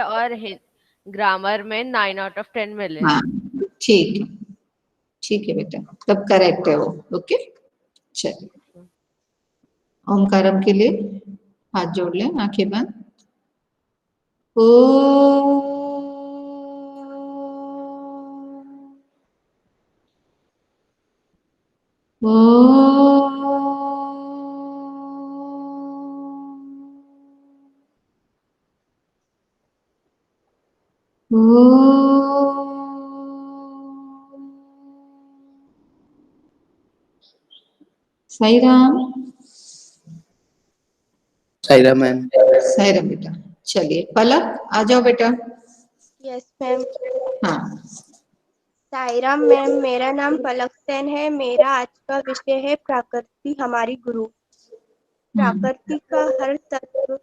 और ग्रामर में 9 out of 10 मिले। हाँ ठीक है, ठीक है बेटा, तब करेक्ट है वो। ओके, चलिए ओमकारम के लिए हाथ जोड़ लें, आंखें बंद। ओ साई राम, साई राम मैम। साई राम बेटा। चलिए पलक आ जाओ बेटा। Yes ma'am. हाँ साईराम मैम, मेरा नाम पलक सेन है। मेरा आज का विषय है प्रकृति हमारी गुरु। प्रकृति का हर तत्व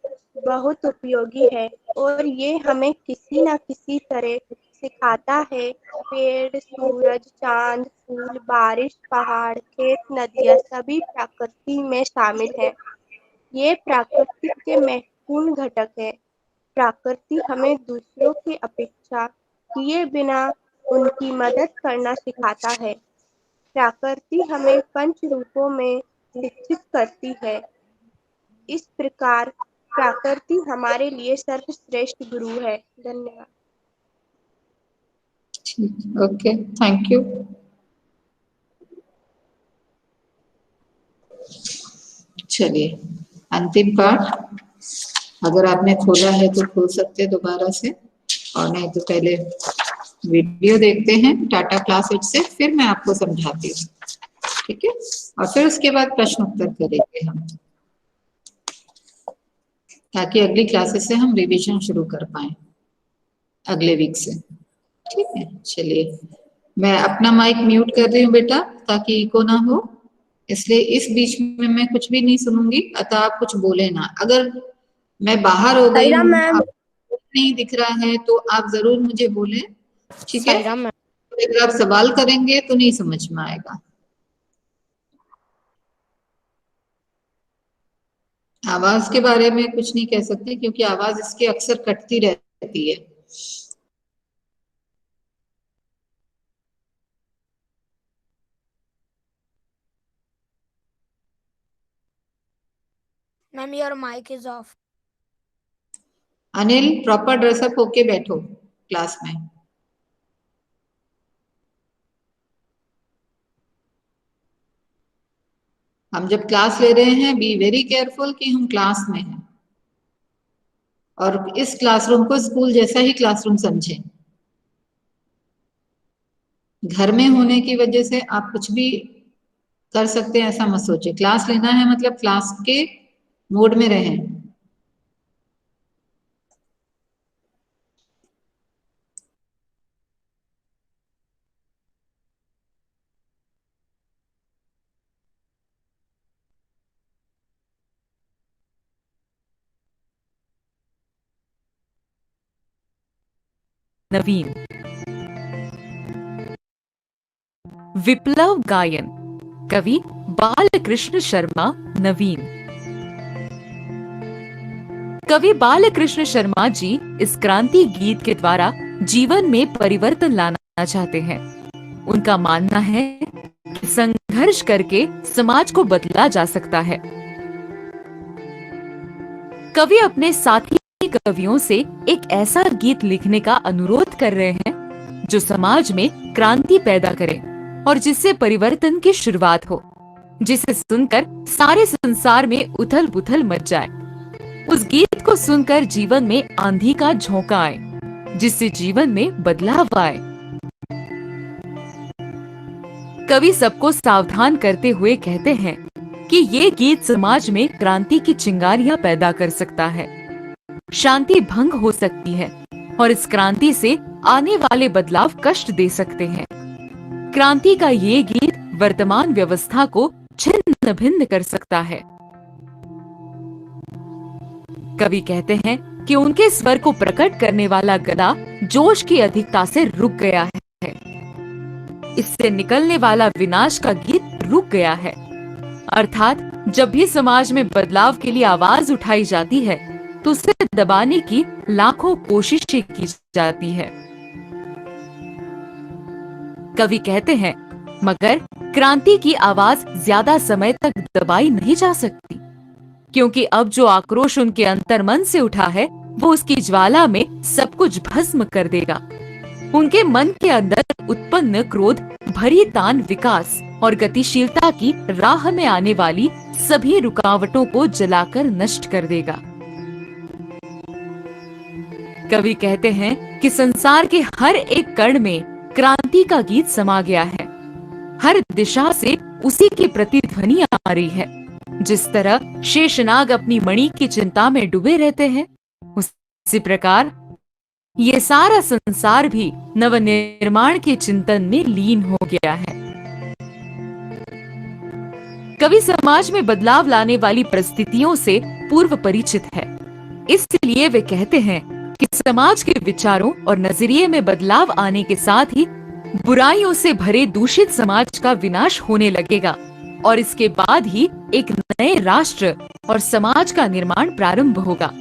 बहुत उपयोगी है और ये हमें किसी न किसी तरह सिखाता है। पेड़, सूरज, चांद, फूल, बारिश, पहाड़, खेत, नदियाँ सभी प्रकृति में शामिल हैं। ये प्रकृति के महत्वपूर्ण घटक है। प्रकृति हमें दूसरों की अपेक्षा किए बिना उनकी मदद करना सिखाता है। प्रकृति हमें पंच रूपों में शिक्षित करती है। इस प्रकार प्रकृति हमारे लिए सर्वश्रेष्ठ गुरु है। धन्यवाद। ठीक, ओके, थैंक यू। चलिए अंतिम पाठ, अगर आपने खोला है तो खोल सकते हैं दोबारा से, और नहीं तो पहले वीडियो देखते हैं टाटा क्लासेट से, फिर मैं आपको समझाती हूँ, ठीक है? और फिर उसके बाद प्रश्न उत्तर करेंगे हम, ताकि अगली क्लासेस से हम रिवीजन शुरू कर पाए अगले वीक से, ठीक है? चलिए मैं अपना माइक म्यूट कर रही हूँ बेटा, ताकि इको ना हो, इसलिए इस बीच में मैं कुछ भी नहीं सुनूंगी, अतः आप कुछ बोले ना। अगर मैं बाहर हो गई हूँ, आपको नहीं दिख रहा है, तो आप जरूर मुझे बोलें, ठीक है? अगर आप सवाल करेंगे तो नहीं समझ में आएगा। आवाज के बारे में कुछ नहीं कह सकते, क्योंकि आवाज इसकी अक्सर कटती रहती है। Ma'am, your mic is off. Anil, proper dress up होके बैठो क्लास में। हम जब क्लास ले रहे हैं, बी वेरी केयरफुल कि हम क्लास में हैं, और इस क्लासरूम को स्कूल जैसा ही क्लासरूम समझें। घर में होने की वजह से आप कुछ भी कर सकते हैं ऐसा मत सोचे। क्लास लेना है मतलब क्लास के मोड में रहें। नवीन। विप्लव गायन कवि बालकृष्ण शर्मा नवीन। कवि बालकृष्ण शर्मा जी इस क्रांति गीत के द्वारा जीवन में परिवर्तन लाना चाहते हैं। उनका मानना है कि संघर्ष करके समाज को बदला जा सकता है। कवि अपने साथी कवियों से एक ऐसा गीत लिखने का अनुरोध कर रहे हैं जो समाज में क्रांति पैदा करे और जिससे परिवर्तन की शुरुआत हो, जिसे सुनकर सारे संसार में उथल पुथल मच जाए। उस गीत को सुनकर जीवन में आंधी का झोंका आए, जिससे जीवन में बदलाव आए। कवि सबको सावधान करते हुए कहते हैं कि ये गीत समाज में क्रांति की चिंगारियां पैदा कर सकता है, शांति भंग हो सकती है और इस क्रांति से आने वाले बदलाव कष्ट दे सकते हैं। क्रांति का ये गीत वर्तमान व्यवस्था को छिन्न भिन्न कर सकता है। कवि कहते हैं कि उनके स्वर को प्रकट करने वाला गदा जोश की अधिकता से रुक गया है। इससे निकलने वाला विनाश का गीत रुक गया है। अर्थात जब भी समाज में बदलाव के लिए आवाज उठाई जाती है तो उसे दबाने की लाखों कोशिशें की जाती है। कवि कहते हैं, मगर क्रांति की आवाज ज्यादा समय तक दबाई नहीं जा सकती, क्योंकि अब जो आक्रोश उनके अंतर्मन से उठा है वो उसकी ज्वाला में सब कुछ भस्म कर देगा। उनके मन के अंदर उत्पन्न क्रोध भरी तान विकास और गतिशीलता की राह में आने वाली सभी रुकावटों को जलाकर नष्ट कर देगा। कवि कहते हैं कि संसार के हर एक कण में क्रांति का गीत समा गया है। हर दिशा से उसी की प्रतिध्वनि आ रही है। जिस तरह शेषनाग अपनी मणि की चिंता में डूबे रहते हैं, उसी प्रकार ये सारा संसार भी नवनिर्माण के चिंतन में लीन हो गया है। कवि समाज में बदलाव लाने वाली परिस्थितियों से पूर्व परिचित है। इसलिए वे कहते हैं कि समाज के विचारों और नजरिए में बदलाव आने के साथ ही बुराइयों से भरे दूषित समाज का विनाश होने लगेगा और इसके बाद ही एक नए राष्ट्र और समाज का निर्माण प्रारंभ होगा।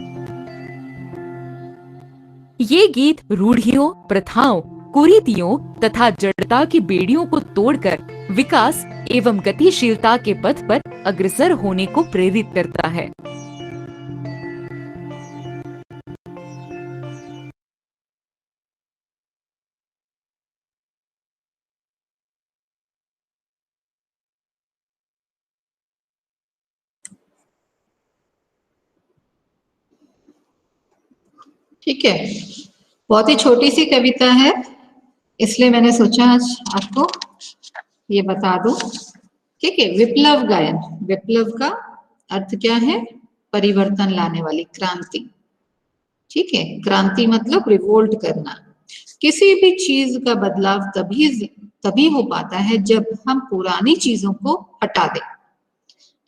ये गीत रूढ़ियों, प्रथाओं, कुरीतियों तथा जड़ता की बेड़ियों को तोड़कर विकास एवं गतिशीलता के पथ पर अग्रसर होने को प्रेरित करता है। ठीक है, बहुत ही छोटी सी कविता है, इसलिए मैंने सोचा आज आपको ये बता दूं। ठीक है, विप्लव गायन, विप्लव का अर्थ क्या है? परिवर्तन लाने वाली, क्रांति। ठीक है, क्रांति मतलब रिवोल्ट करना। किसी भी चीज का बदलाव तभी हो पाता है जब हम पुरानी चीजों को हटा दें।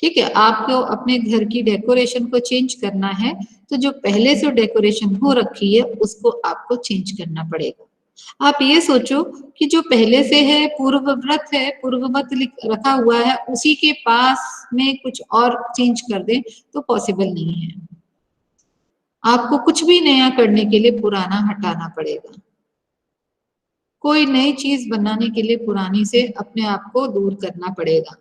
ठीक है, आपको अपने घर की डेकोरेशन को चेंज करना है तो जो पहले से डेकोरेशन हो रखी है उसको आपको चेंज करना पड़ेगा। आप ये सोचो कि जो पहले से है, पूर्वव्रत है, पूर्ववत रखा हुआ है, उसी के पास में कुछ और चेंज कर दें तो पॉसिबल नहीं है। आपको कुछ भी नया करने के लिए पुराना हटाना पड़ेगा। कोई नई चीज बनाने के लिए पुरानी से अपने आप को दूर करना पड़ेगा।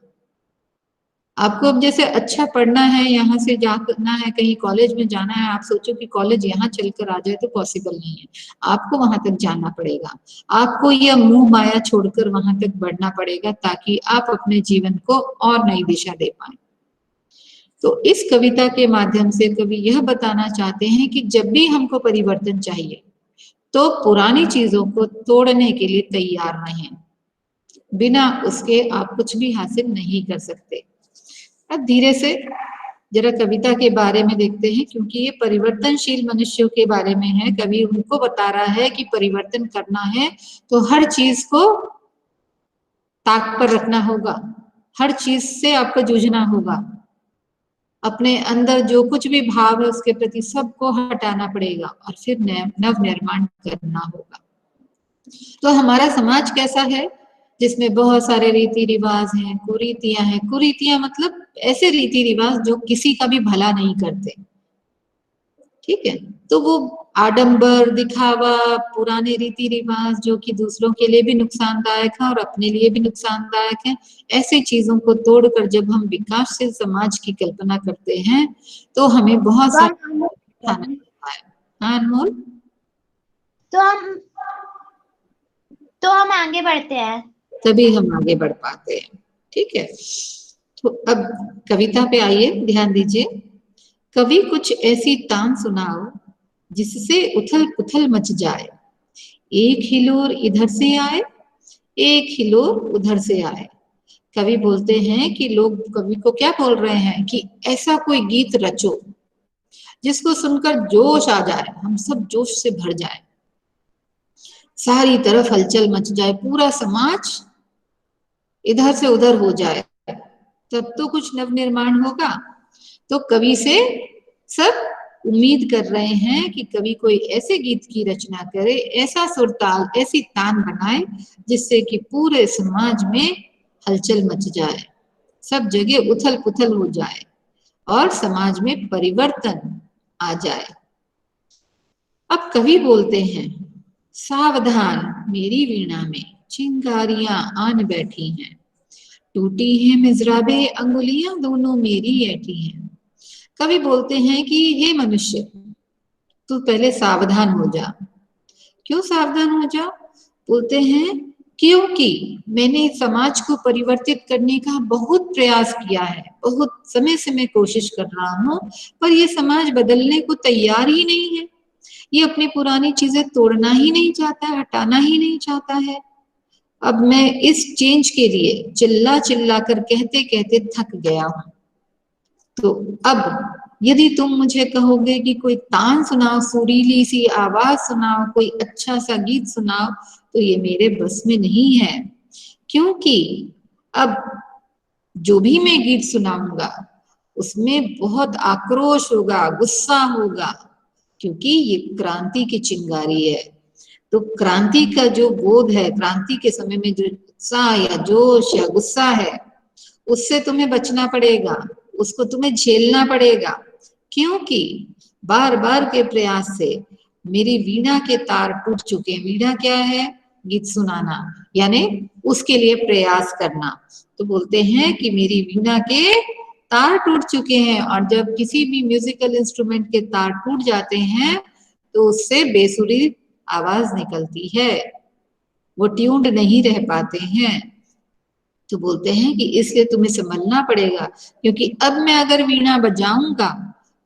आपको अब जैसे अच्छा पढ़ना है, यहाँ से जाना है, कहीं कॉलेज में जाना है, आप सोचो कि कॉलेज यहाँ चलकर आ जाए तो पॉसिबल नहीं है। आपको वहां तक जाना पड़ेगा। आपको यह मोह माया छोड़कर वहां तक बढ़ना पड़ेगा ताकि आप अपने जीवन को और नई दिशा दे पाए। तो इस कविता के माध्यम से कवि यह बताना चाहते हैं कि जब भी हमको परिवर्तन चाहिए तो पुरानी चीजों को तोड़ने के लिए तैयार रहें। बिना उसके आप कुछ भी हासिल नहीं कर सकते। अब धीरे से जरा कविता के बारे में देखते हैं, क्योंकि ये परिवर्तनशील मनुष्यों के बारे में है। कवि उनको बता रहा है कि परिवर्तन करना है तो हर चीज को ताक पर रखना होगा, हर चीज से आपको जूझना होगा। अपने अंदर जो कुछ भी भाव है उसके प्रति सबको हटाना पड़ेगा और फिर नव निर्माण करना होगा। तो हमारा समाज कैसा है? जिसमें बहुत सारे रीति रिवाज हैं, कुरीतियां हैं। कुरीतियां मतलब ऐसे रीति रिवाज जो किसी का भी भला नहीं करते। ठीक है, तो वो आडंबर, दिखावा, पुराने रीति रिवाज जो कि दूसरों के लिए भी नुकसानदायक है और अपने लिए भी नुकसानदायक है, ऐसी चीजों को तोड़कर जब हम विकासशील समाज की कल्पना करते हैं तो हमें बहुत सारा खाना मिलता है। हाँ अनमोल, तो हम आगे बढ़ते हैं, तभी हम आगे बढ़ पाते हैं। ठीक है, तो अब कविता पे आइए, ध्यान दीजिए। कवि कुछ ऐसी तान सुनाओ जिससे उथल पुथल मच जाए, एक हिलोर इधर से आए, एक हिलोर उधर से आए। कवि बोलते हैं कि लोग कवि को क्या बोल रहे हैं कि ऐसा कोई गीत रचो जिसको सुनकर जोश आ जाए, हम सब जोश से भर जाए, सारी तरफ हलचल मच जाए, पूरा समाज इधर से उधर हो जाए, तब तो कुछ नव निर्माण होगा। तो कवि से सब उम्मीद कर रहे हैं कि कवि कोई ऐसे गीत की रचना करे, ऐसा सुरताल, ऐसी तान बनाए जिससे कि पूरे समाज में हलचल मच जाए, सब जगह उथल पुथल हो जाए और समाज में परिवर्तन आ जाए। अब कवि बोलते हैं, सावधान मेरी वीणा में चिंगारियां आन बैठी हैं, टूटी है मिजराबे अंगुलियां दोनों मेरी ऐठी हैं। कवि बोलते हैं कि हे मनुष्य, तू पहले सावधान हो जा। क्यों सावधान हो जा? बोलते हैं क्योंकि मैंने समाज को परिवर्तित करने का बहुत प्रयास किया है, बहुत समय से मैं कोशिश कर रहा हूँ, पर ये समाज बदलने को तैयार ही नहीं है। ये अपनी पुरानी चीजें तोड़ना ही नहीं चाहता है, हटाना ही नहीं चाहता है। अब मैं इस चेंज के लिए चिल्ला चिल्ला कर कहते कहते थक गया हूं। तो अब यदि तुम मुझे कहोगे कि कोई तान सुनाओ, सुरीली सी आवाज सुनाओ, कोई अच्छा सा गीत सुनाओ, तो ये मेरे बस में नहीं है। क्योंकि अब जो भी मैं गीत सुनाऊंगा उसमें बहुत आक्रोश होगा, गुस्सा होगा, क्योंकि ये क्रांति की चिंगारी है। तो क्रांति का जो बोध है, क्रांति के समय में जो उत्साह या जोश या गुस्सा है, उससे तुम्हें बचना पड़ेगा, उसको तुम्हें झेलना पड़ेगा। क्योंकि बार बार के प्रयास से मेरी वीणा के तार टूट चुके हैं। वीणा क्या है? गीत सुनाना, यानी उसके लिए प्रयास करना। तो बोलते हैं कि मेरी वीणा के तार टूट चुके हैं, और जब किसी भी म्यूजिकल इंस्ट्रूमेंट के तार टूट जाते हैं तो उससे बेसुरी आवाज निकलती है, वो ट्यून्ड नहीं रह पाते हैं। तो बोलते हैं कि इसलिए तुम्हें संभलना पड़ेगा, क्योंकि अब मैं अगर वीणा बजाऊंगा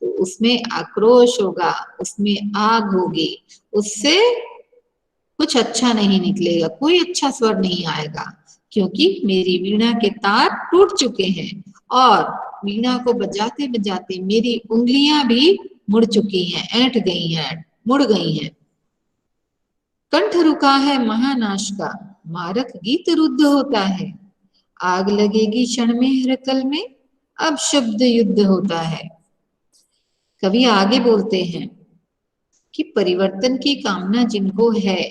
तो उसमें आक्रोश होगा, उसमें आग होगी, उससे कुछ अच्छा नहीं निकलेगा, कोई अच्छा स्वर नहीं आएगा, क्योंकि मेरी वीणा के तार टूट चुके हैं और वीणा को बजाते बजाते मेरी उंगलियां भी मुड़ चुकी हैं, ऐंठ गई हैं, मुड़ गई हैं। कंठ रुका है महानाश का, मारक गीत रुद्ध होता है, आग लगेगी क्षण में हृतल में, अब शब्द युद्ध होता है। कवि आगे बोलते हैं कि परिवर्तन की कामना जिनको है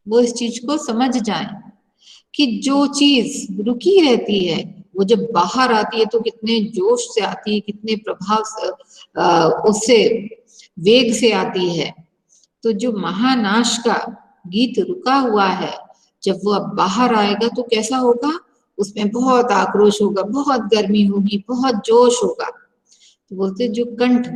वो इस चीज को समझ जाए कि जो चीज रुकी रहती है वो जब बाहर आती है तो कितने जोश से आती है, कितने प्रभाव से उससे वेग से आती है। तो जो महानाश का गीत रुका हुआ है, जब वो अब बाहर आएगा तो कैसा होगा? उसमें बहुत आक्रोश होगा, बहुत गर्मी होगी, बहुत जोश होगा। तो बोलते जो कंठ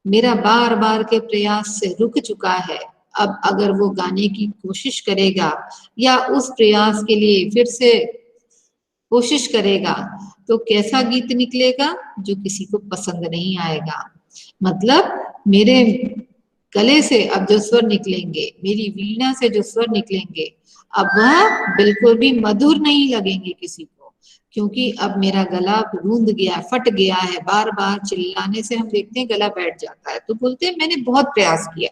मेरा बार बार के प्रयास से रुक चुका है, अब अगर वो गाने की कोशिश करेगा या उस प्रयास के लिए फिर से कोशिश करेगा तो कैसा गीत निकलेगा? जो किसी को पसंद नहीं आएगा। मतलब मेरे गले से अब जो स्वर निकलेंगे, मेरी वीणा से जो स्वर निकलेंगे, अब वह बिल्कुल भी मधुर नहीं लगेंगे किसी को, क्योंकि अब मेरा गला रूंध गया, फट गया है। बार बार चिल्लाने से हम देखते हैं गला बैठ जाता है। तो बोलते हैं मैंने बहुत प्रयास किया,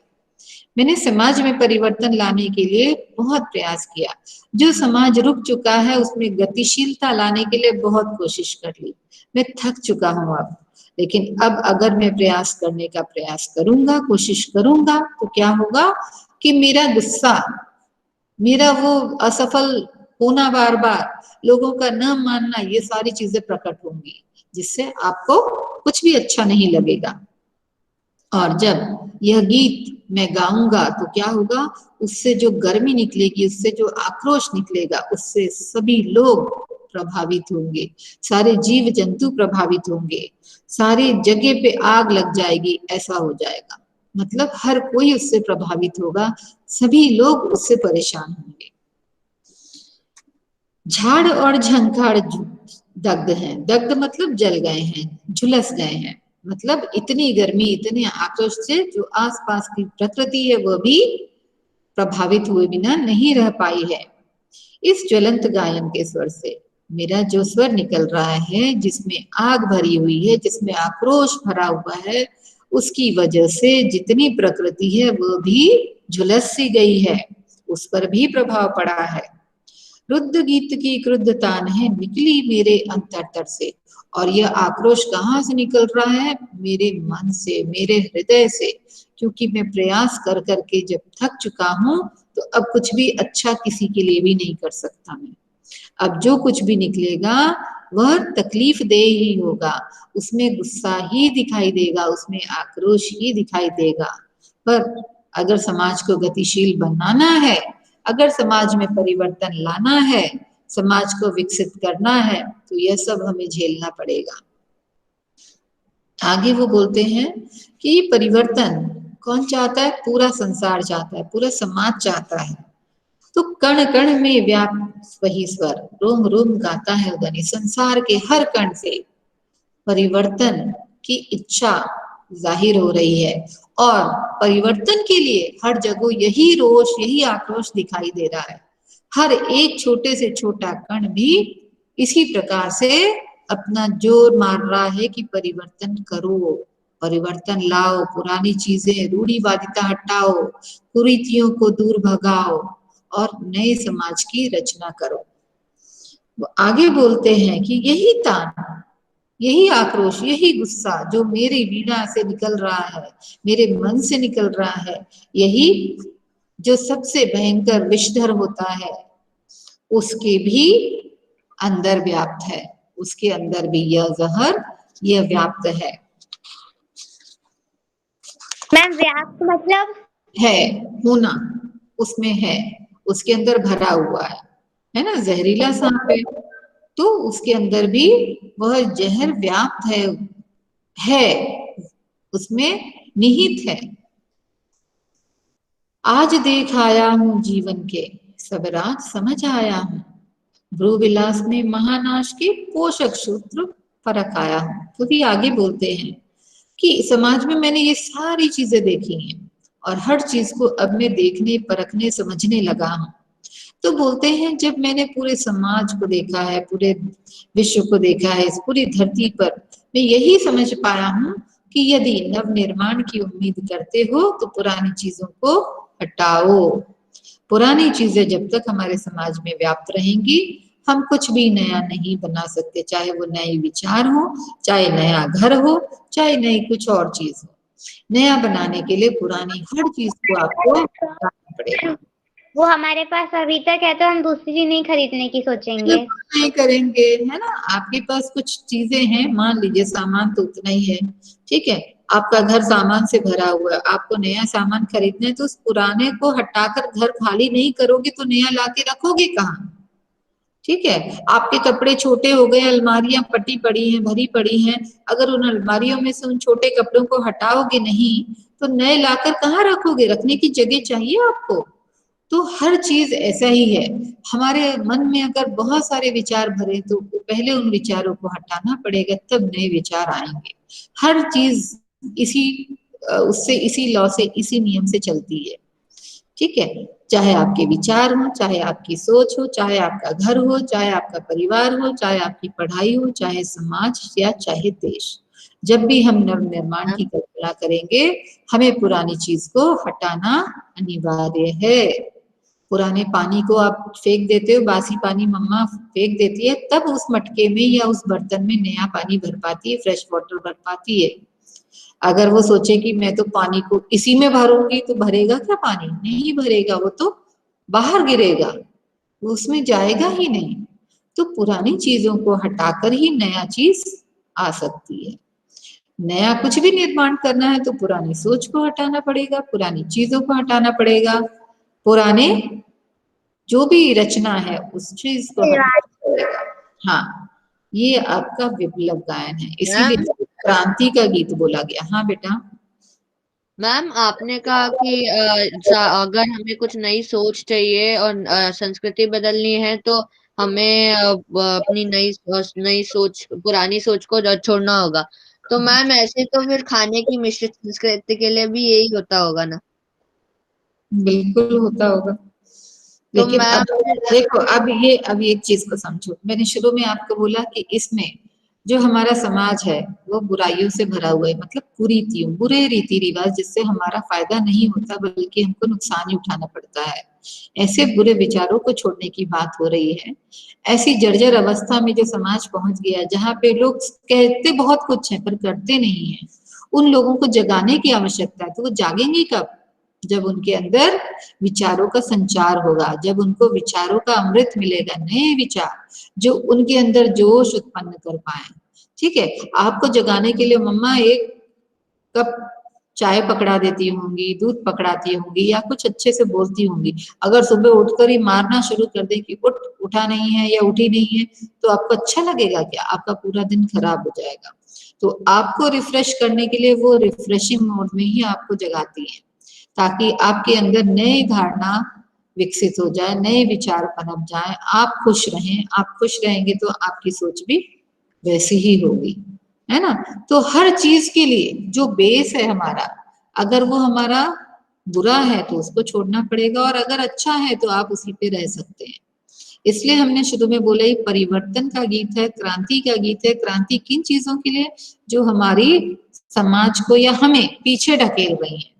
मैंने समाज में परिवर्तन लाने के लिए बहुत प्रयास किया। जो समाज रुक चुका है उसमें गतिशीलता लाने के लिए बहुत कोशिश कर ली। मैं थक चुका हूं अब, लेकिन अब अगर मैं प्रयास करने का प्रयास करूंगा, कोशिश करूंगा, तो क्या होगा कि मेरा गुस्सा, मेरा वो असफल होना, बार बार लोगों का न मानना, ये सारी चीजें प्रकट होंगी, जिससे आपको कुछ भी अच्छा नहीं लगेगा। और जब यह गीत मैं गाऊंगा तो क्या होगा? उससे जो गर्मी निकलेगी, उससे जो आक्रोश निकलेगा, उससे सभी लोग प्रभावित होंगे, सारे जीव जंतु प्रभावित होंगे, सारी जगह पे आग लग जाएगी, ऐसा हो जाएगा। मतलब हर कोई उससे प्रभावित होगा, सभी लोग उससे परेशान होंगे। झाड़ और झंखाड़ दग्ध हैं। दग्ध मतलब जल गए हैं, झुलस गए हैं। मतलब इतनी गर्मी, इतने आक्रोश से जो आसपास की प्रकृति है वो भी प्रभावित हुए बिना नहीं रह पाई है। इस ज्वलंत गायन के स्वर से मेरा जो स्वर निकल रहा है, जिसमें आग भरी हुई है, जिसमें आक्रोश भरा हुआ है, उसकी वजह से जितनी प्रकृति है वो भी झुलस सी गई है, उस पर भी प्रभाव पड़ा है। रुद्ध गीत की क्रुद्ध तान है निकली मेरे अंतरतर से, और यह आक्रोश कहाँ से निकल रहा है? मेरे मन से, मेरे हृदय से, क्योंकि मैं प्रयास कर करके जब थक चुका हूं तो अब कुछ भी अच्छा किसी के लिए भी नहीं कर सकता मैं। अब जो कुछ भी निकलेगा वह तकलीफ दे ही होगा, उसमें गुस्सा ही दिखाई देगा, उसमें आक्रोश ही दिखाई देगा। पर अगर समाज को गतिशील बनाना है, अगर समाज में परिवर्तन लाना है, समाज को विकसित करना है, तो यह सब हमें झेलना पड़ेगा। आगे वो बोलते हैं कि परिवर्तन कौन चाहता है? पूरा संसार चाहता है, पूरा समाज चाहता है। तो कण कण में व्याप्त वही स्वर, रोम रोम गाता है ध्वनि, संसार के हर कण से परिवर्तन की इच्छा जाहिर हो रही है, और परिवर्तन के लिए हर जगह यही रोष, यही आक्रोश दिखाई दे रहा है। हर एक छोटे से छोटा कण भी इसी प्रकार से अपना जोर मार रहा है कि परिवर्तन करो, परिवर्तन लाओ, पुरानी चीजें, रूढ़िवादिता हटाओ, कुरीतियों को दूर भगाओ और नए समाज की रचना करो। वो आगे बोलते हैं कि यही तान, यही आक्रोश, यही गुस्सा जो मेरी वीणा से निकल रहा है, मेरे मन से निकल रहा है, यही जो सबसे भयंकर विषधर होता है, उसके भी अंदर व्याप्त है, उसके अंदर भी यह जहर, यह व्याप्त है। मैम व्याप्त मतलब? है, होना, उसमें है, उसके अंदर भरा हुआ है ना? जहरीला सांप है तो उसके अंदर भी वह जहर व्याप्त है, उसमें निहित है। आज देख आया हूं जीवन के सब राज समझ आया हूं, भ्रू विलास में महानाश के पोषक सूत्र फरक आया हूं। तो भी आगे बोलते हैं कि समाज में मैंने ये सारी चीजें देखी हैं और हर चीज को अब मैं देखने, परखने, समझने लगा हूं। तो बोलते हैं जब मैंने पूरे समाज को देखा है, पूरे विश्व को देखा है, इस पूरी धरती पर, मैं यही समझ पाया हूं कि यदि नव निर्माण की उम्मीद करते हो तो पुरानी चीजों को हटाओ। पुरानी चीजें जब तक हमारे समाज में व्याप्त रहेंगी, हम कुछ भी नया नहीं बना सकते, चाहे वो नए विचार हो, चाहे नया घर हो, चाहे नई कुछ और चीज हो। नया बनाने के लिए पुरानी हर चीज को आपको हटाना पड़ेगा। वो हमारे पास अभी तक है तो हम दूसरी नहीं खरीदने की सोचेंगे। नहीं करेंगे, है ना? आपके पास कुछ चीजें हैं, मान लीजिए सामान तो उतना ही है, ठीक है, आपका घर सामान से भरा हुआ है, आपको नया सामान खरीदना है, तो उस पुराने को हटाकर घर खाली नहीं करोगे तो नया लाके रखोगे कहाँ? ठीक है, आपके कपड़े छोटे हो गए, अलमारियां पटी पड़ी हैं, भरी पड़ी हैं, अगर उन अलमारियों में से उन छोटे कपड़ों को हटाओगे नहीं तो नए लाकर कहाँ रखोगे? रखने की जगह चाहिए आपको। तो हर चीज ऐसा ही है, हमारे मन में अगर बहुत सारे विचार भरे तो पहले उन विचारों को हटाना पड़ेगा, तब नए विचार आएंगे। हर चीज इसी लॉ से, इसी नियम से चलती है, ठीक है? चाहे आपके विचार हो, चाहे आपकी सोच हो, चाहे आपका घर हो, चाहे आपका परिवार हो, चाहे आपकी पढ़ाई हो, चाहे समाज या चाहे देश, जब भी हम नव निर्माण की कल्पना करेंगे, हमें पुरानी चीज को हटाना अनिवार्य है। पुराने पानी को आप फेंक देते हो, बासी पानी मम्मा फेंक देती है, तब उस मटके में या उस बर्तन में नया पानी भर पाती है, फ्रेश वाटर भर पाती है। अगर वो सोचे कि मैं तो पानी को इसी में भरूंगी, तो भरेगा क्या पानी? नहीं भरेगा, वो तो बाहर गिरेगा, वो उसमें जाएगा ही नहीं। तो पुरानी चीजों को हटाकर ही नया चीज आ सकती है। नया कुछ भी निर्माण करना है तो पुरानी सोच को हटाना पड़ेगा, पुरानी चीजों को हटाना पड़ेगा, पुराने जो भी रचना है उस चीज को हटाना पड़ेगा। हाँ, ये आपका विप्लव गायन है, इसीलिए क्रांति का गीत बोला गया। हाँ बेटा। मैम आपने कहा कि अगर हमें कुछ नई सोच चाहिए और संस्कृति बदलनी है तो हमें अपनी नई सोच, पुरानी सोच को छोड़ना होगा। तो मैम ऐसे तो फिर खाने की मिश्रित संस्कृति के लिए भी यही होता होगा ना? बिल्कुल होता होगा, लेकिन अब देखो, अब एक चीज को समझो। मैंने शुरू में आपको बोला कि इसमें जो हमारा समाज है वो बुराइयों से भरा हुआ है, मतलब कुरीतियों, बुरे रीति रिवाज, जिससे हमारा फायदा नहीं होता बल्कि हमको नुकसान ही उठाना पड़ता है। ऐसे बुरे विचारों को छोड़ने की बात हो रही है। ऐसी जर्जर अवस्था में जो समाज पहुंच गया, जहाँ पे लोग कहते बहुत कुछ है पर करते नहीं है, उन लोगों को जगाने की आवश्यकता है। तो वो जागेंगे कब? जब उनके अंदर विचारों का संचार होगा, जब उनको विचारों का अमृत मिलेगा, नए विचार जो उनके अंदर जोश उत्पन्न कर पाए। ठीक है, आपको जगाने के लिए मम्मा एक कप चाय पकड़ा देती होंगी, दूध पकड़ाती होंगी या कुछ अच्छे से बोलती होंगी। अगर सुबह उठकर ही मारना शुरू कर दे कि उठ, उठा नहीं है या उठी नहीं है, तो आपको अच्छा लगेगा क्या? आपका पूरा दिन खराब हो जाएगा। तो आपको रिफ्रेश करने के लिए वो रिफ्रेशिंग मोड में ही आपको जगाती है, ताकि आपके अंदर नई धारणा विकसित हो जाए, नए विचार पनप जाए, आप खुश रहें। आप खुश रहेंगे तो आपकी सोच भी वैसी ही होगी, है ना। तो हर चीज के लिए जो बेस है हमारा, अगर वो हमारा बुरा है तो उसको छोड़ना पड़ेगा, और अगर अच्छा है तो आप उसी पे रह सकते हैं। इसलिए हमने शुरू में बोला, ये परिवर्तन का गीत है, क्रांति का गीत है। क्रांति किन चीजों के लिए? जो हमारी समाज को या हमें पीछे ढकेल रही है,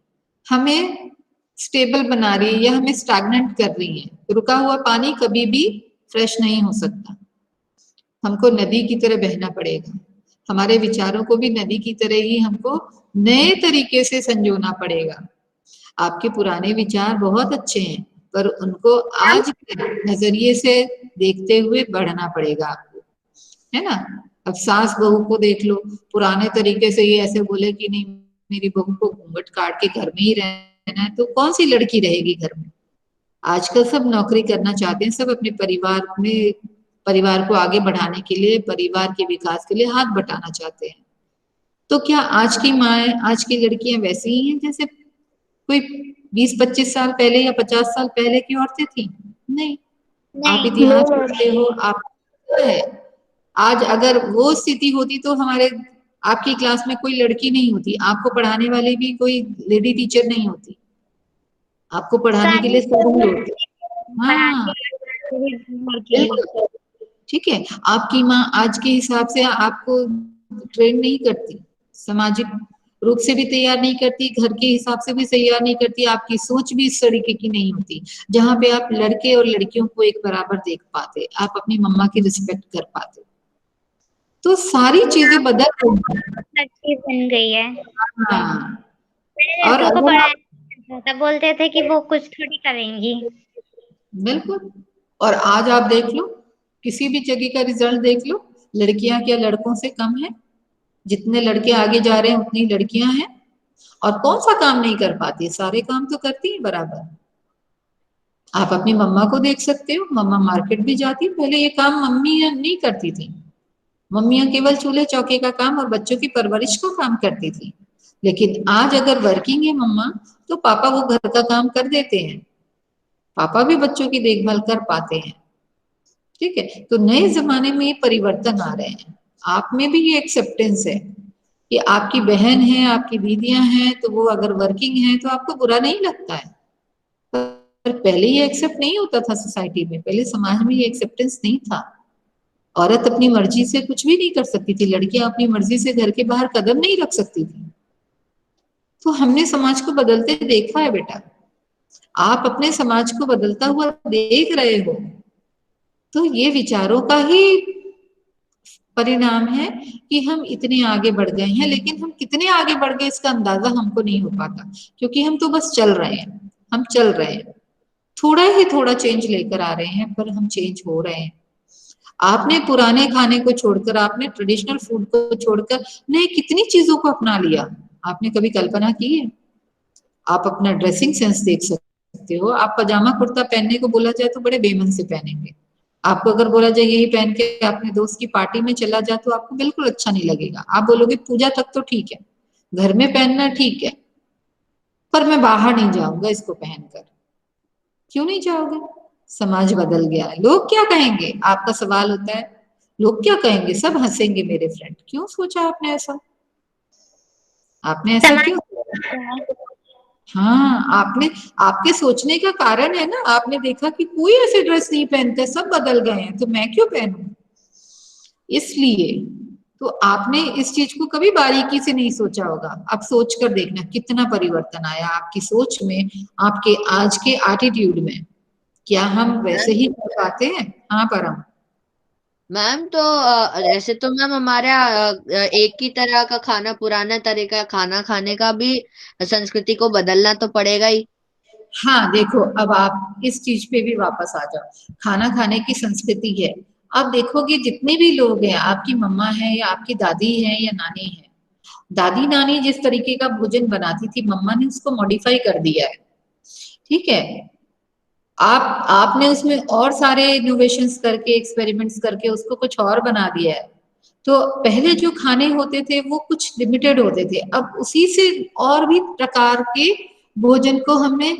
हमें स्टेबल बना रही है या हमें स्टैग्नेंट कर रही है। रुका हुआ पानी कभी भी फ्रेश नहीं हो सकता, हमको नदी की तरह बहना पड़ेगा। हमारे विचारों को भी नदी की तरह ही हमको नए तरीके से संजोना पड़ेगा। आपके पुराने विचार बहुत अच्छे हैं, पर उनको आज के नजरिए से देखते हुए बढ़ना पड़ेगा आपको, है ना। अब सास बहू को देख लो, पुराने तरीके से ये ऐसे बोले कि नहीं मेरी बहू को घूंघट काट के घर में ही रहना है, तो कौन सी लड़की रहेगी घर में? आजकल सब नौकरी करना चाहते हैं, सब अपने परिवार को आगे बढ़ाने के लिए, परिवार के विकास के लिए हाथ बटाना चाहते हैं। तो क्या आज की माए, आज की लड़कियां वैसी ही हैं जैसे कोई 20-25 साल पहले या 50 साल पहले की औरतें थी? नहीं। आप इतिहास पढ़ते हो, आप है आज अगर वो स्थिति होती तो हमारे आपकी क्लास में कोई लड़की नहीं होती, आपको पढ़ाने वाली भी कोई लेडी टीचर नहीं होती, आपको पढ़ाने के लिए सब होते। हाँ बिल्कुल, ठीक है। आपकी माँ आज के हिसाब से आपको ट्रेन नहीं करती, सामाजिक रूप से भी तैयार नहीं करती, घर के हिसाब से भी तैयार नहीं करती, आपकी सोच भी इस तरीके की नहीं होती जहां पे आप लड़के और लड़कियों को एक बराबर देख पाते, आप अपनी मम्मा की रिस्पेक्ट कर पाते। तो सारी चीजें बदल बन गई है। हाँ, और लड़कों को पढ़ाया तब बोलते थे कि वो कुछ थोड़ी करेंगी। बिल्कुल। और आज आप देख लो, किसी भी जगह का रिजल्ट देख लो, लड़कियां क्या लड़कों से कम है? जितने लड़के आगे जा रहे हैं उतनी लड़कियां हैं। और कौन सा काम नहीं कर पाती? सारे काम तो करती हैं बराबर। आप अपनी मम्मा को देख सकते हो, मम्मा मार्केट भी जाती, पहले ये काम मम्मी नहीं करती थी। मम्मियां केवल चूल्हे चौके का काम और बच्चों की परवरिश का काम करती थी। लेकिन आज अगर वर्किंग है मम्मा, तो पापा वो घर का काम कर देते हैं, पापा भी बच्चों की देखभाल कर पाते हैं। ठीक है, तो नए जमाने में ये परिवर्तन आ रहे हैं। आप में भी ये एक्सेप्टेंस है कि आपकी बहन है, आपकी दीदियां हैं, तो वो अगर वर्किंग है तो आपको बुरा नहीं लगता है। पर पहले ये एक्सेप्ट नहीं होता था सोसाइटी में, पहले समाज में ये एक्सेप्टेंस नहीं था। औरत अपनी मर्जी से कुछ भी नहीं कर सकती थी, लड़कियां अपनी मर्जी से घर के बाहर कदम नहीं रख सकती थी। तो हमने समाज को बदलते देखा है बेटा, आप अपने समाज को बदलता हुआ देख रहे हो, तो ये विचारों का ही परिणाम है कि हम इतने आगे बढ़ गए हैं। लेकिन हम कितने आगे बढ़ गए इसका अंदाजा हमको नहीं हो पाता, क्योंकि हम तो बस चल रहे हैं, हम चल रहे हैं, थोड़ा ही थोड़ा चेंज लेकर आ रहे हैं, पर हम चेंज हो रहे हैं। आपने पुराने खाने को छोड़कर, आपने ट्रेडिशनल फूड को छोड़कर नए कितनी चीजों को अपना लिया, आपने कभी कल्पना की है? आप अपना ड्रेसिंग सेंस देख सकते हो, आप पजामा कुर्ता पहनने को बोला जाए तो बड़े बेमन से पहनेंगे। आपको अगर बोला जाए यही पहन के अपने दोस्त की पार्टी में चला जाए तो आपको बिल्कुल अच्छा नहीं लगेगा। आप बोलोगे पूजा तक तो ठीक है, घर में पहनना ठीक है, पर मैं बाहर नहीं जाऊंगा इसको पहनकर। क्यों नहीं जाओगे? समाज बदल गया है, लोग क्या कहेंगे? आपका सवाल होता है लोग क्या कहेंगे, सब हंसेंगे मेरे फ्रेंड। क्यों सोचा आपने ऐसा? आपने ऐसा क्यों? हाँ, आपने, आपके सोचने का कारण है ना, आपने देखा कि कोई ऐसे ड्रेस नहीं पहनते, सब बदल गए हैं, तो मैं क्यों पहनूं? इसलिए तो आपने इस चीज को कभी बारीकी से नहीं सोचा होगा। अब सोच कर देखना कितना परिवर्तन आया आपकी सोच में, आपके आज के एटीट्यूड में। क्या हम वैसे ही कर पाते हैं? हाँ परम। मैम तो ऐसे तो मैम हमारे एक ही तरह का खाना, पुराना तरीका खाना खाने का भी संस्कृति को बदलना तो पड़ेगा ही। हाँ देखो, अब आप इस चीज पे भी वापस आ जाओ। खाना खाने की संस्कृति है। आप देखोगे जितने भी लोग हैं, आपकी मम्मा है या आपकी दादी है या नानी है, दादी नानी जिस तरीके का भोजन बनाती थी, मम्मा ने उसको मॉडिफाई कर दिया है। ठीक है, आपने उसमें और सारे इनोवेशंस करके, एक्सपेरिमेंट्स करके उसको कुछ और बना दिया है। तो पहले जो खाने होते थे वो कुछ लिमिटेड होते थे, अब उसी से और भी प्रकार के भोजन को हमने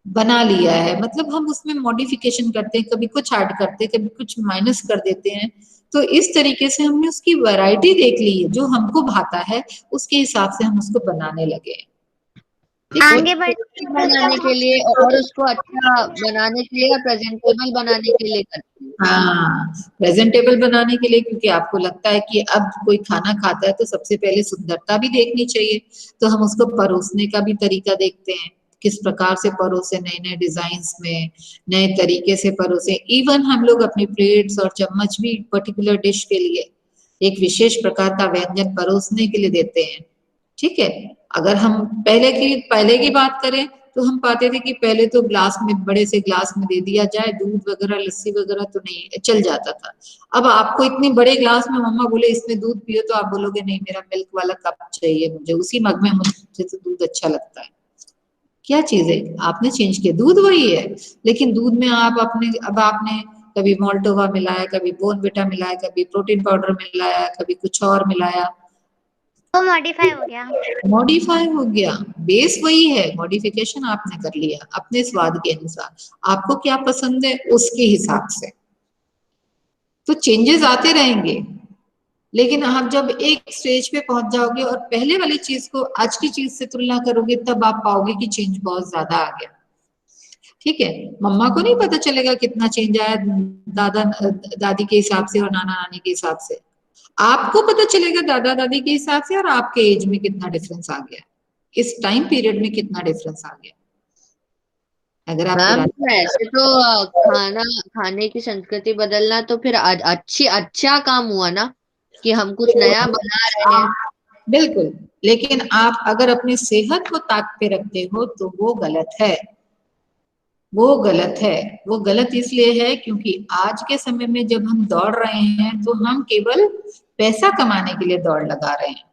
बना लिया है। मतलब हम उसमें मॉडिफिकेशन करते हैं, कभी कुछ ऐड करते हैं, कभी कुछ माइनस कर देते हैं। तो इस तरीके से हमने उसकी वैरायटी देख ली है, जो हमको भाता है उसके हिसाब से हम उसको बनाने लगे हैं। ठीक है। आगे बढ़ टेस्टी बनाने के लिए और उसको अच्छा बनाने के लिए या प्रेजेंटेबल बनाने के लिए करती हूँ। हाँ, प्रेजेंटेबल बनाने के लिए, क्योंकि आपको लगता है कि अब कोई खाना खाता है तो सबसे पहले सुंदरता भी देखनी चाहिए, तो हम उसको परोसने का भी तरीका देखते हैं, किस प्रकार से परोसे, नए नए डिजाइन्स में, नए तरीके से परोसे। इवन हम लोग अपनी प्लेट्स और चम्मच भी पर्टिकुलर डिश के लिए एक विशेष प्रकार का व्यंजन परोसने के लिए देते हैं। ठीक है। अगर हम पहले की बात करें, तो हम पाते थे कि पहले तो ग्लास में, बड़े से ग्लास में दे दिया जाए, दूध वगैरह लस्सी वगैरह तो नहीं चल जाता था। अब आपको इतने बड़े ग्लास में मम्मा बोले इसमें दूध पियो, तो आप बोलोगे नहीं, मेरा मिल्क वाला कप चाहिए, मुझे उसी मग में, मुझे तो दूध अच्छा लगता है। क्या चीज है, आपने चेंज किया, दूध वही है, लेकिन दूध में अब आपने कभी मोल्टोवा मिलाया, कभी बोर्नविटा मिलाया, कभी प्रोटीन पाउडर मिलाया, कभी कुछ और मिलाया, वो मॉडिफाई हो गया। मॉडिफाई हो गया। बेस वही है, मॉडिफिकेशन आपने कर लिया अपने स्वाद के अनुसार, आपको क्या पसंद है उसके हिसाब से। तो चेंजेस आते रहेंगे, लेकिन आप जब एक स्टेज पे पहुंच जाओगे और पहले वाली चीज को आज की चीज से तुलना करोगे, तब आप पाओगे कि चेंज बहुत ज्यादा आ गया। ठीक है। मम्मा को नहीं पता चलेगा कितना चेंज आया दादा दादी के हिसाब से और नाना नानी के हिसाब से। आपको पता चलेगा दादा दादी के हिसाब से और आपके एज में कितना डिफरेंस आ गया, इस टाइम पीरियड में कितना डिफरेंस आ गया। अगर आप मैम पुरानी, तो ऐसे तो खाना खाने की संस्कृति बदलना तो फिर अच्छा काम हुआ ना, कि हम कुछ नया बना रहे हैं। बिल्कुल, लेकिन आप अगर अपनी सेहत को ताक पे रखते हो तो वो गलत है। वो गलत है। वो गलत इसलिए है क्योंकि आज के समय में जब हम दौड़ रहे हैं, तो हम केवल पैसा कमाने के लिए दौड़ लगा रहे हैं।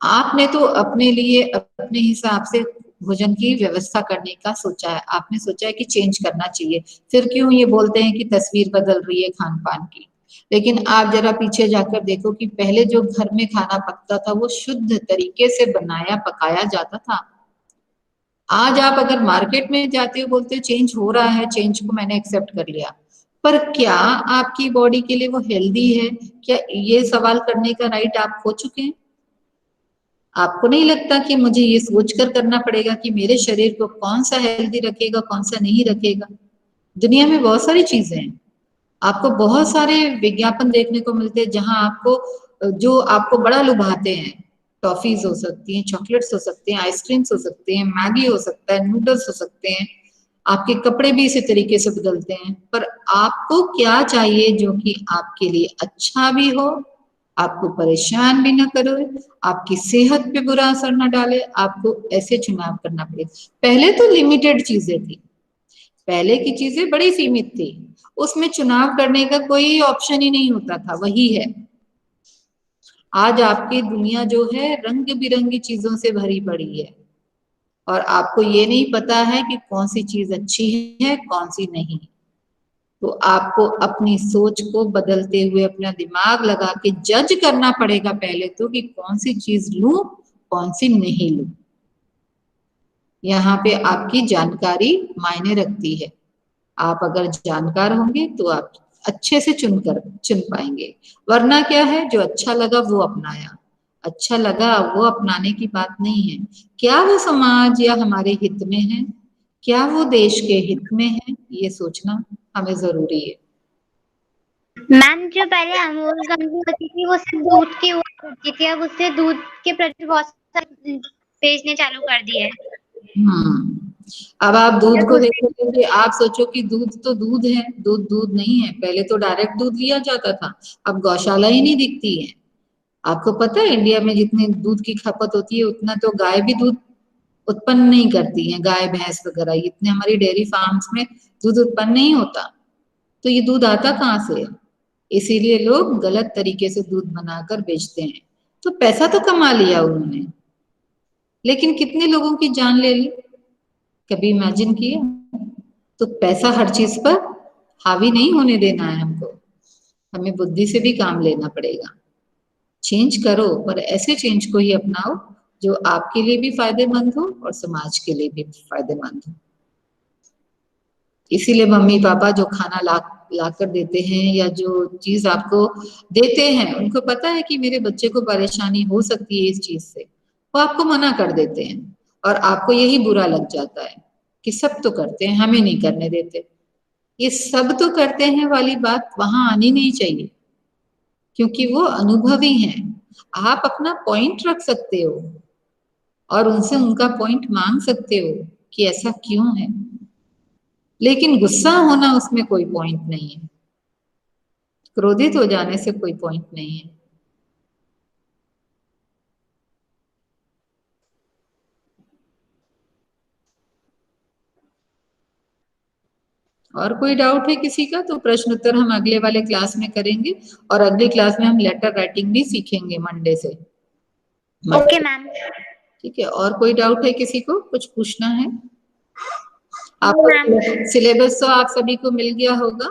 आपने तो अपने लिए अपने हिसाब से भोजन की व्यवस्था करने का सोचा है, आपने सोचा है कि चेंज करना चाहिए। फिर क्यों ये बोलते हैं कि तस्वीर बदल रही है खान पान की। लेकिन आप जरा पीछे जाकर देखो कि पहले जो घर में खाना पकता था वो शुद्ध तरीके से बनाया पकाया जाता था। आज आप अगर मार्केट में जाते हो, बोलते हो चेंज हो रहा है, चेंज को मैंने एक्सेप्ट कर लिया, पर क्या आपकी बॉडी के लिए वो हेल्दी है? क्या ये सवाल करने का राइट आप खो चुके हैं? आपको नहीं लगता कि मुझे ये सोचकर करना पड़ेगा कि मेरे शरीर को कौन सा हेल्दी रखेगा, कौन सा नहीं रखेगा? दुनिया में बहुत सारी चीजें हैं, आपको बहुत सारे विज्ञापन देखने को मिलते हैं जहां आपको, जो आपको बड़ा लुभाते हैं। टॉफीज हो सकती हैं, चॉकलेट्स हो सकते हैं, आइसक्रीम्स हो सकते हैं, मैगी हो सकता है, नूडल्स हो सकते हैं, आपके कपड़े भी इसी तरीके से बदलते हैं। पर आपको क्या चाहिए जो कि आपके लिए अच्छा भी हो, आपको परेशान भी ना करे, आपकी सेहत पे बुरा असर ना डाले, आपको ऐसे चुनाव करना पड़ेगा। पहले तो लिमिटेड चीजें थी, पहले की चीजें बड़ी सीमित थी, उसमें चुनाव करने का कोई ऑप्शन ही नहीं होता था, वही है। आज आपकी दुनिया जो है रंग बिरंगी चीजों से भरी पड़ी है, और आपको ये नहीं पता है कि कौन सी चीज अच्छी है कौन सी नहीं। तो आपको अपनी सोच को बदलते हुए अपना दिमाग लगा के जज करना पड़ेगा पहले तो, कि कौन सी चीज लूं कौन सी नहीं लूं। यहाँ पे आपकी जानकारी मायने रखती है। आप अगर जानकार होंगे तो आप अच्छे से चुन पाएंगे। वरना क्या है, जो अच्छा लगा वो अपनाया, अच्छा लगा वो अपनाने की बात नहीं है। क्या वो समाज या हमारे हित में है, क्या वो देश के हित में है, ये सोचना हमें जरूरी है। मैम जो पहले अमूल कंपनी होती थी वो सिर्फ दूध की हुआ करती थी, अब उससे दूध के प्रति बहुत सारे बेचने चालू कर दिए हैं। अब आप दूध मैं को दूसरे देखोगे कि आप सोचो कि दूध तो दूध है, दूध दूध नहीं है। पहले तो डायरेक्ट दूध लिया जाता था, अब गौशाला ही नहीं दिखती है। आपको पता है इंडिया में जितनी दूध की खपत होती है उतना तो गाय भी दूध उत्पन्न नहीं करती है, गाय भैंस वगैरह इतने हमारी डेयरी फार्म्स में दूध उत्पन्न नहीं होता। तो ये दूध आता कहाँ से है? इसीलिए लोग गलत तरीके से दूध बनाकर बेचते हैं। तो पैसा तो कमा लिया उन्होंने, लेकिन कितने लोगों की जान ले ली, कभी इमेजिन किया? तो पैसा हर चीज पर हावी नहीं होने देना है हमको, हमें बुद्धि से भी काम लेना पड़ेगा। चेंज करो, पर ऐसे चेंज को ही अपनाओ जो आपके लिए भी फायदेमंद हो और समाज के लिए भी फायदेमंद हो। इसीलिए मम्मी पापा जो खाना ला कर देते हैं या जो चीज आपको देते हैं, उनको पता है कि मेरे बच्चे को परेशानी हो सकती है इस चीज से, वो आपको मना कर देते हैं और आपको यही बुरा लग जाता है कि सब तो करते हैं, हमें नहीं करने देते। ये सब तो करते हैं वाली बात वहां आनी नहीं चाहिए, क्योंकि वो अनुभवी हैं। आप अपना पॉइंट रख सकते हो और उनसे उनका पॉइंट मांग सकते हो कि ऐसा क्यों है, लेकिन गुस्सा होना उसमें कोई पॉइंट नहीं है, क्रोधित हो जाने से कोई पॉइंट नहीं है। और कोई डाउट है किसी का तो प्रश्न उत्तर हम अगले वाले क्लास में करेंगे, और अगली क्लास में हम लेटर राइटिंग भी सीखेंगे मंडे से। Okay ma'am. ठीक है, और कोई डाउट है किसी को, कुछ पूछना है? No ma'am. आपका सिलेबस तो आप सभी को मिल गया होगा,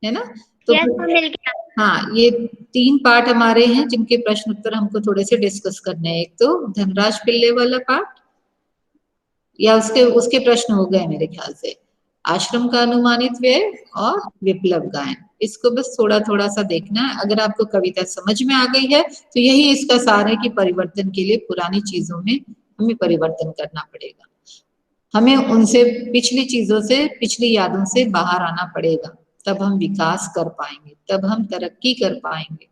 है ना? तो यस मिल गया। हाँ, ये 3 पार्ट हमारे हैं जिनके प्रश्न उत्तर हमको थोड़े से डिस्कस करने हैं। एक तो धनराज पिल्ले वाला पार्ट, या उसके उसके प्रश्न हो गए मेरे ख्याल से, आश्रम का अनुमानित व्यय और विप्लव गायन। इसको बस थोड़ा थोड़ा सा देखना है। अगर आपको कविता समझ में आ गई है तो यही इसका सार है कि परिवर्तन के लिए पुरानी चीजों में हमें परिवर्तन करना पड़ेगा, हमें उनसे पिछली चीजों से पिछली यादों से बाहर आना पड़ेगा, तब हम विकास कर पाएंगे, तब हम तरक्की कर पाएंगे,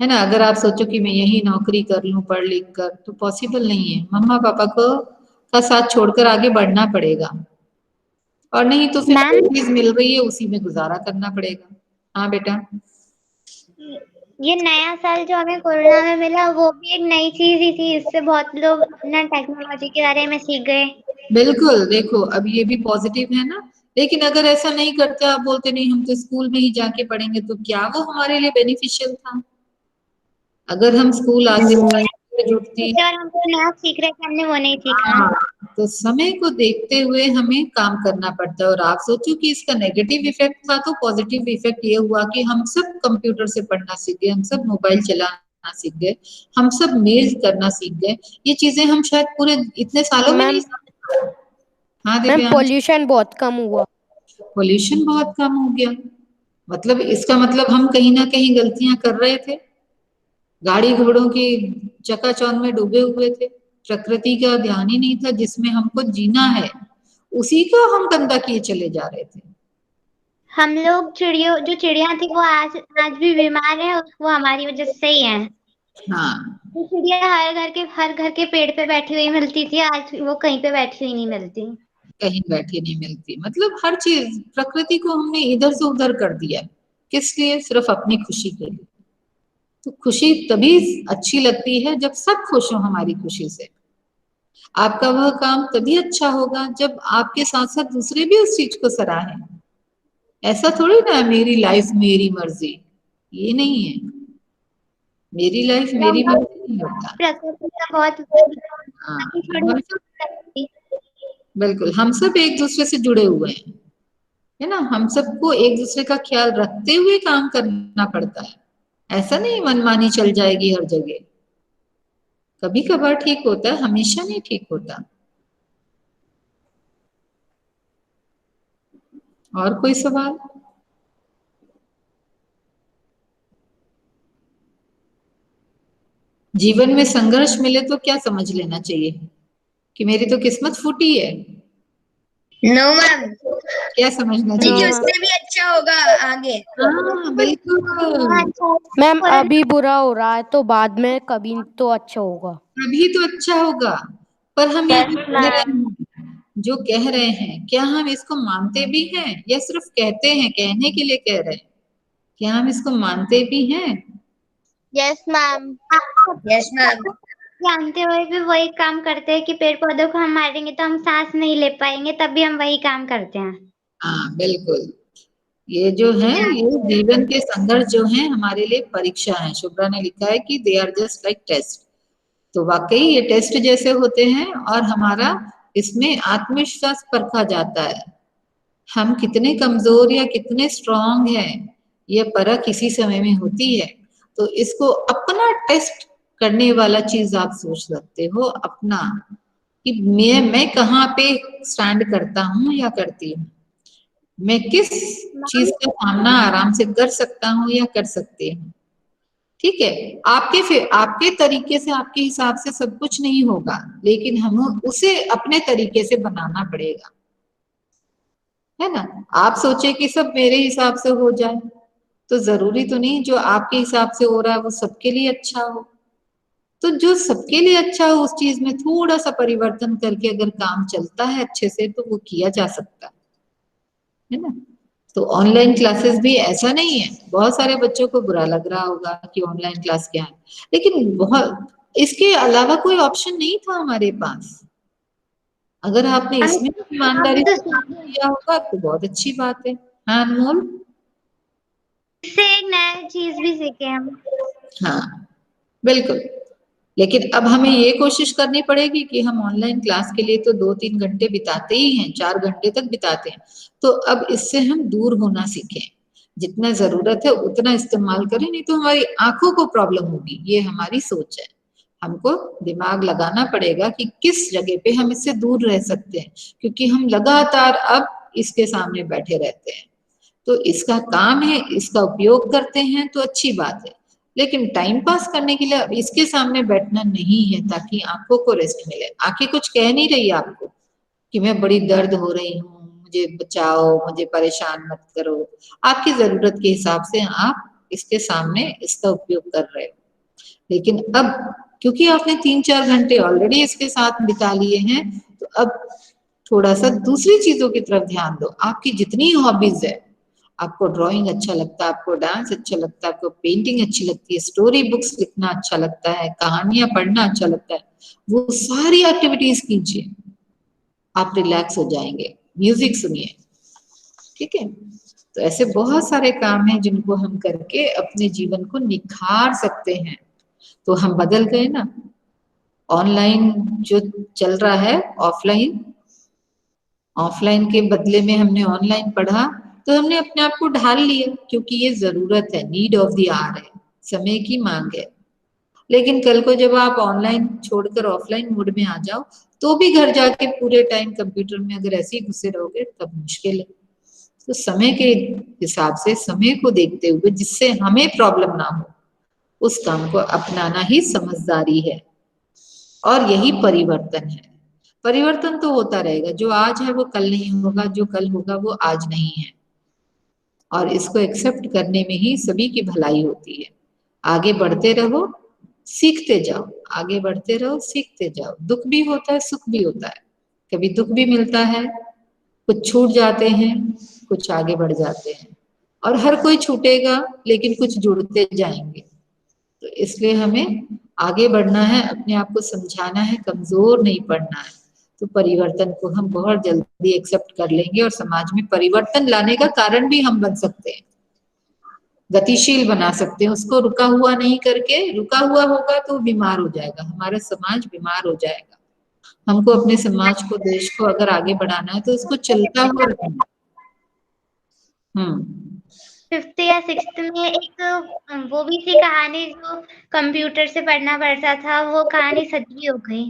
है ना? अगर आप सोचो कि मैं यही नौकरी कर लूं पढ़ लिख कर, तो पॉसिबल नहीं है। मम्मा पापा को का साथ छोड़कर आगे बढ़ना पड़ेगा, और नहीं तो फिर मैम जो चीज मिल रही है उसी में गुजारा करना पड़ेगा। हाँ बेटा। ये नया साल जो हमें कोरोना में मिला वो भी एक नई चीज ही थी, इससे बहुत लोग अपना टेक्नोलॉजी के बारे में सीख गए। बिल्कुल, देखो अब ये भी पॉजिटिव है ना। लेकिन अगर ऐसा नहीं करते, आप बोलते नहीं हम तो स्कूल में ही जाके पढ़ेंगे, तो क्या वो हमारे लिए बेनिफिशियल था? अगर हम स्कूल आते जुटती, और हम तो नया सीख रहे थे, हमने वो नहीं सीखा। हाँ, तो समय को देखते हुए हमें काम करना पड़ता है। और आप सोचो कि इसका नेगेटिव इफेक्ट था, तो पॉजिटिव इफेक्ट ये हुआ कि हम सब कंप्यूटर से पढ़ना सीख गए, हम सब मोबाइल चलाना सीख गए, हम सब मेल करना सीख गए। ये चीजें हम शायद पूरे इतने सालों में नहीं सीखे। हाँ मैम दिव्यांश। पोल्यूशन बहुत कम हुआ। पोल्यूशन बहुत कम हो गया, मतलब इसका मतलब हम कहीं ना कहीं गलतियां कर रहे थे, गाड़ी घोड़ों की चकाचौंध में डूबे हुए थे, प्रकृति का ध्यान ही नहीं था जिसमें हमको जीना है, उसी को हम गंदा किए चले जा रहे थे। हम लोग जो चिड़िया थी वो आज भी बीमार है, वो हमारी वजह से ही है। हाँ, जो चिड़िया हर घर के पेड़ पे बैठी हुई मिलती थी, आज वो कहीं पे बैठी हुई नहीं मिलती। कहीं बैठी नहीं मिलती, मतलब हर चीज प्रकृति को हमने इधर से उधर कर दिया। किस लिए? सिर्फ अपनी खुशी के लिए। तो खुशी तभी अच्छी लगती है जब सब खुश हो हमारी खुशी से। आपका वह काम तभी अच्छा होगा जब आपके साथ साथ दूसरे भी उस चीज को सराहें। ऐसा थोड़ी ना मेरी लाइफ मेरी मर्जी, ये नहीं है। मेरी लाइफ मेरी मर्जी नहीं होता। प्रकृति का बहुत हाँ, हम सब, बिल्कुल हम सब एक दूसरे से जुड़े हुए हैं, है ना? हम सबको एक दूसरे का ख्याल रखते हुए काम करना पड़ता है। ऐसा नहीं मनमानी चल जाएगी हर जगह, कभी कभार ठीक होता है, हमेशा नहीं ठीक होता। और कोई सवाल? जीवन में संघर्ष मिले तो क्या समझ लेना चाहिए कि मेरी तो किस्मत फूटी है? नो मैम, क्या समझना नो क्योंकि चाहिए? मैम। उससे भी अच्छा होगा आगे। हाँ बिल्कुल, मैम अभी बुरा हो रहा है तो बाद में कभी तो अच्छा होगा। तभी तो अच्छा होगा। पर हम ये Yes, ma'am. जो कह रहे हैं क्या हम इसको मानते भी हैं या सिर्फ कहते हैं, कहने के लिए कह रहे हैं? क्या हम इसको मानते भी हैं? Yes, ma'am. Yes, ma'am. जानते हुए भी वही काम करते हैं कि पेड़ पौधों को हम मारेंगे तो हम सांस नहीं ले पाएंगे, तब भी हम वही काम करते हैं। हाँ बिल्कुल, ये जो है ये जीवन के संघर्ष जो है हमारे लिए परीक्षा है। शुभ्रा ने लिखा है कि they are just like test. तो वाकई ये टेस्ट जैसे होते हैं और हमारा इसमें आत्मविश्वास परखा जाता है। हम कितने कमजोर या कितने स्ट्रांग हैं ये परख इसी समय में होती है। तो इसको अपना टेस्ट करने वाला चीज आप सोच सकते हो अपना, कि मैं कहाँ पे स्टैंड करता हूँ या करती हूँ, मैं किस चीज का सामना आराम से कर सकता हूँ या कर सकती हूँ। ठीक है, आपके तरीके से आपके हिसाब से सब कुछ नहीं होगा, लेकिन हमें उसे अपने तरीके से बनाना पड़ेगा, है ना। आप सोचे कि सब मेरे हिसाब से हो जाए, तो जरूरी तो नहीं जो आपके हिसाब से हो रहा है वो सबके लिए अच्छा हो। तो जो सबके लिए अच्छा हो उस चीज में थोड़ा सा परिवर्तन करके अगर काम चलता है अच्छे से तो वो किया जा सकता है ना। तो ऑनलाइन क्लासेस भी ऐसा नहीं है, बहुत सारे बच्चों को बुरा लग रहा होगा कि ऑनलाइन क्लास क्या है, लेकिन बहुत इसके अलावा कोई ऑप्शन नहीं था हमारे पास। अगर आपने इसमें ईमानदारी से काम किया होगा तो बहुत अच्छी बात है। हाँ अनमोल। इससे एक नया चीज भी सीखे हम। हाँ बिल्कुल, लेकिन अब हमें ये कोशिश करनी पड़ेगी कि हम ऑनलाइन क्लास के लिए तो 2-3 घंटे बिताते ही हैं, 4 घंटे तक बिताते हैं, तो अब इससे हम दूर होना सीखें। जितना जरूरत है उतना इस्तेमाल करें, नहीं तो हमारी आंखों को प्रॉब्लम होगी। ये हमारी सोच है, हमको दिमाग लगाना पड़ेगा कि किस जगह पे हम इससे दूर रह सकते हैं, क्योंकि हम लगातार अब इसके सामने बैठे रहते हैं। तो इसका काम है, इसका उपयोग करते हैं तो अच्छी बात है, लेकिन टाइम पास करने के लिए अब इसके सामने बैठना नहीं है ताकि आंखों को रेस्ट मिले। आंखें कुछ कह नहीं रही आपको कि मैं बड़ी दर्द हो रही हूँ, मुझे बचाओ, मुझे परेशान मत करो। आपकी जरूरत के हिसाब से आप इसके सामने इसका उपयोग कर रहे हो, लेकिन अब क्योंकि आपने 3-4 घंटे ऑलरेडी इसके साथ बिता लिए हैं, तो अब थोड़ा सा दूसरी चीजों की तरफ ध्यान दो। आपकी जितनी हॉबीज है, आपको ड्राइंग अच्छा लगता है, आपको डांस अच्छा लगता है, आपको पेंटिंग अच्छी लगती है, स्टोरी बुक्स लिखना अच्छा लगता है, कहानियां पढ़ना अच्छा लगता है, वो सारी एक्टिविटीज कीजिए, आप रिलैक्स हो जाएंगे। म्यूजिक सुनिए, ठीक है। तो ऐसे बहुत सारे काम हैं जिनको हम करके अपने जीवन को निखार सकते हैं। तो हम बदल गए ना, ऑनलाइन जो चल रहा है ऑफलाइन, ऑफलाइन के बदले में हमने ऑनलाइन पढ़ा, तो हमने अपने आप को ढाल लिया, क्योंकि ये जरूरत है, नीड ऑफ द आवर है, समय की मांग है। लेकिन कल को जब आप ऑनलाइन छोड़कर ऑफलाइन मोड में आ जाओ, तो भी घर जाके पूरे टाइम कंप्यूटर में अगर ऐसे ही घुसे रहोगे तब मुश्किल है। तो समय के हिसाब से, समय को देखते हुए, जिससे हमें प्रॉब्लम ना हो, उस काम को अपनाना ही समझदारी है और यही परिवर्तन है। परिवर्तन तो होता रहेगा, जो आज है वो कल नहीं होगा, जो कल होगा वो आज नहीं है, और इसको एक्सेप्ट करने में ही सभी की भलाई होती है। आगे बढ़ते रहो, सीखते जाओ, आगे बढ़ते रहो, सीखते जाओ। दुख भी होता है, सुख भी होता है, कभी दुख भी मिलता है, कुछ छूट जाते हैं, कुछ आगे बढ़ जाते हैं, और हर कोई छूटेगा लेकिन कुछ जुड़ते जाएंगे। तो इसलिए हमें आगे बढ़ना है, अपने आप को समझाना है, कमजोर नहीं पड़ना है। तो परिवर्तन को हम बहुत जल्दी एक्सेप्ट कर लेंगे और समाज में परिवर्तन लाने का कारण भी हम बन सकते हैं, गतिशील बना सकते हैं उसको, रुका हुआ नहीं करके। रुका हुआ होगा तो बीमार हो जाएगा, हमारा समाज बीमार हो जाएगा। हमको अपने समाज को, देश को अगर आगे बढ़ाना है तो उसको चलता हुआ रखना। 5th या 6th में एक वो भी थी कहानी जो कंप्यूटर से पढ़ना पड़ता था, वो कहानी सच्ची हो गई।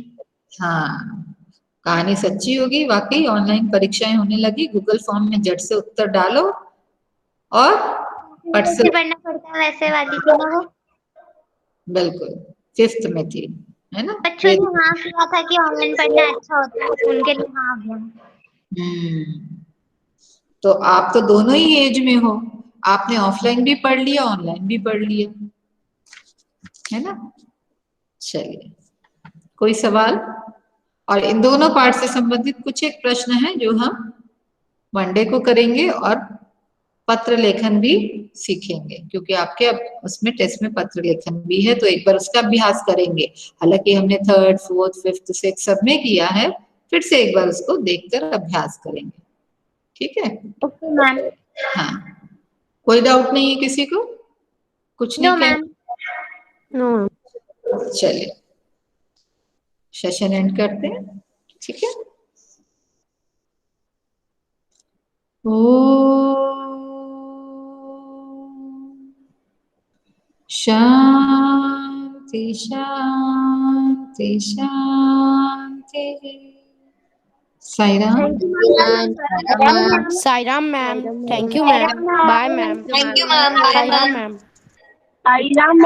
हाँ, कहानी सच्ची होगी। वाकई ऑनलाइन परीक्षाएं होने लगी, गूगल फॉर्म में झट से उत्तर डालो और पट से। जैसे पढ़ना पड़ता है वैसे वाली थी ना वो। बिल्कुल 5th में थी, है ना। बच्चों ने हाँ किया था कि ऑनलाइन पढ़ना अच्छा होता है, उनके लिए हाँ हो गया। तो आप तो दोनों ही एज में हो, आपने ऑफलाइन भी पढ़ लिया, ऑनलाइन भी पढ़ लिया, है ना। चलिए, कोई सवाल? और इन दोनों पार्ट से संबंधित कुछ एक प्रश्न है जो हम मंडे को करेंगे, और पत्र लेखन भी सीखेंगे, क्योंकि आपके अब उसमें टेस्ट में पत्र लेखन भी है, तो एक बार उसका अभ्यास करेंगे। हालांकि हमने 3rd, 4th, 5th, 6th सब में किया है, फिर से एक बार उसको देखकर अभ्यास करेंगे। ठीक है? Okay ma'am. हाँ, कोई डाउट नहीं है किसी को? कुछ नहीं नो मैम। नो। चलिए सेशन एंड करते हैं। ठीक है? शांति शांति शांति। Sai Ram. Thank you ma'am. Sairam ma'am, thank you ma'am, bye ma'am, Thank you, ma'am. Bye, Sairam ma'am. Ma'am. Sairam